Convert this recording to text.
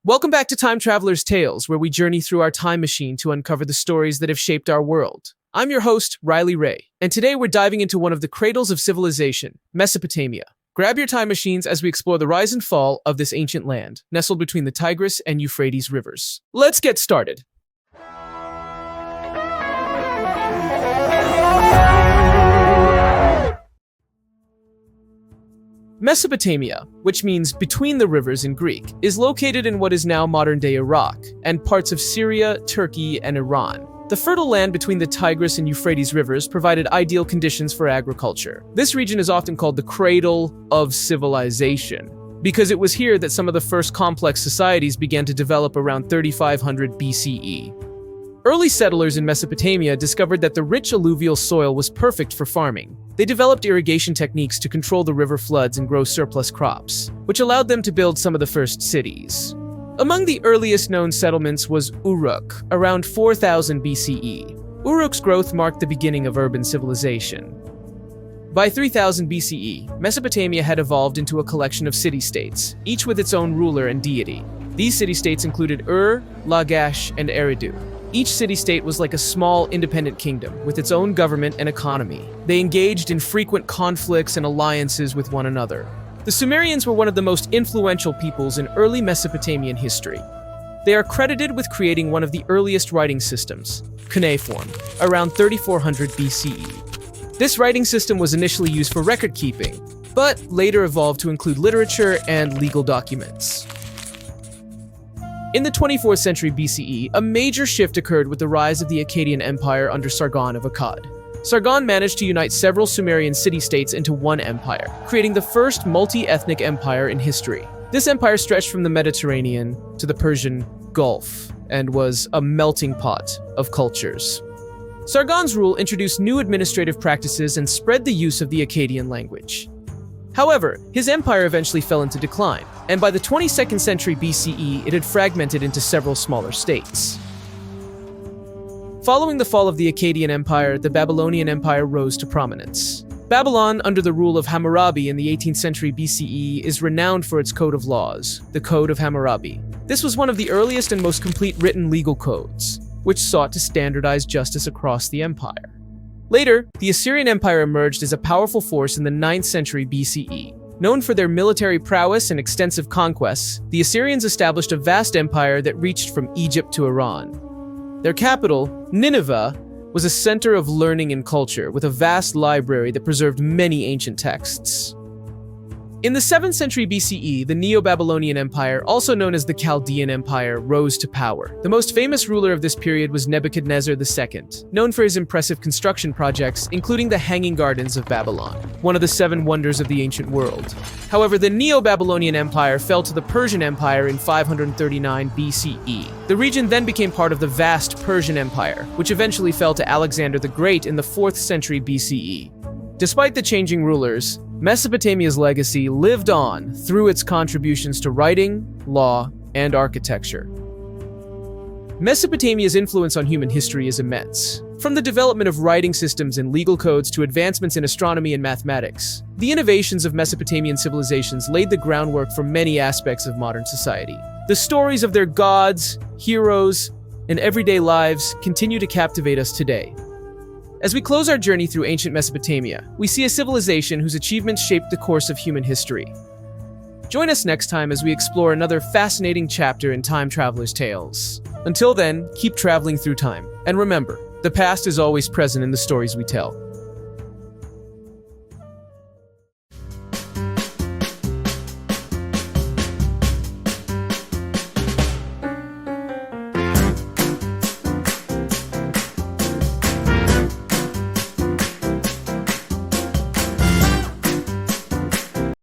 Welcome back to Time Traveler's Tales, where we journey through our time machine to uncover the stories that have shaped our world. I'm your host, Raye, and today we're diving into one of the cradles of civilization, Mesopotamia. Grab your time machines as we explore the rise and fall of this ancient land, nestled between the Tigris and Euphrates rivers. Let's get started. Mesopotamia, which means between the rivers in Greek, is located in what is now modern-day Iraq and parts of Syria, Turkey, and Iran. The fertile land between the Tigris and Euphrates rivers provided ideal conditions for agriculture. This region is often called the cradle of civilization, because it was here that some of the first complex societies began to develop around 3500 BCE. Early settlers in Mesopotamia discovered that the rich alluvial soil was perfect for farming. They developed irrigation techniques to control the river floods and grow surplus crops, which allowed them to build some of the first cities. Among the earliest known settlements was Uruk, around 4000 BCE. Uruk's growth marked the beginning of urban civilization. By 3000 BCE, Mesopotamia had evolved into a collection of city-states, each with its own ruler and deity. These city-states included Ur, Lagash, and Eridu. Each city-state was like a small, independent kingdom, with its own government and economy. They engaged in frequent conflicts and alliances with one another. The Sumerians were one of the most influential peoples in early Mesopotamian history. They are credited with creating one of the earliest writing systems, cuneiform, around 3400 BCE. This writing system was initially used for record-keeping, but later evolved to include literature and legal documents. In the 24th century BCE, a major shift occurred with the rise of the Akkadian Empire under Sargon of Akkad. Sargon managed to unite several Sumerian city-states into one empire, creating the first multi-ethnic empire in history. This empire stretched from the Mediterranean to the Persian Gulf and was a melting pot of cultures. Sargon's rule introduced new administrative practices and spread the use of the Akkadian language. However, his empire eventually fell into decline, and by the 22nd century BCE, it had fragmented into several smaller states. Following the fall of the Akkadian Empire, the Babylonian Empire rose to prominence. Babylon, under the rule of Hammurabi in the 18th century BCE, is renowned for its code of laws, the Code of Hammurabi. This was one of the earliest and most complete written legal codes, which sought to standardize justice across the empire. Later, the Assyrian Empire emerged as a powerful force in the 9th century BCE. Known for their military prowess and extensive conquests, the Assyrians established a vast empire that reached from Egypt to Iran. Their capital, Nineveh, was a center of learning and culture, with a vast library that preserved many ancient texts. In the 7th century BCE, the Neo-Babylonian Empire, also known as the Chaldean Empire, rose to power. The most famous ruler of this period was Nebuchadnezzar II, known for his impressive construction projects, including the Hanging Gardens of Babylon, one of the 7 wonders of the ancient world. However, the Neo-Babylonian Empire fell to the Persian Empire in 539 BCE. The region then became part of the vast Persian Empire, which eventually fell to Alexander the Great in the 4th century BCE. Despite the changing rulers, Mesopotamia's legacy lived on through its contributions to writing, law, and architecture. Mesopotamia's influence on human history is immense. From the development of writing systems and legal codes to advancements in astronomy and mathematics, the innovations of Mesopotamian civilizations laid the groundwork for many aspects of modern society. The stories of their gods, heroes, and everyday lives continue to captivate us today. As we close our journey through ancient Mesopotamia, we see a civilization whose achievements shaped the course of human history. Join us next time as we explore another fascinating chapter in Time Traveler's Tales. Until then, keep traveling through time. And remember, the past is always present in the stories we tell.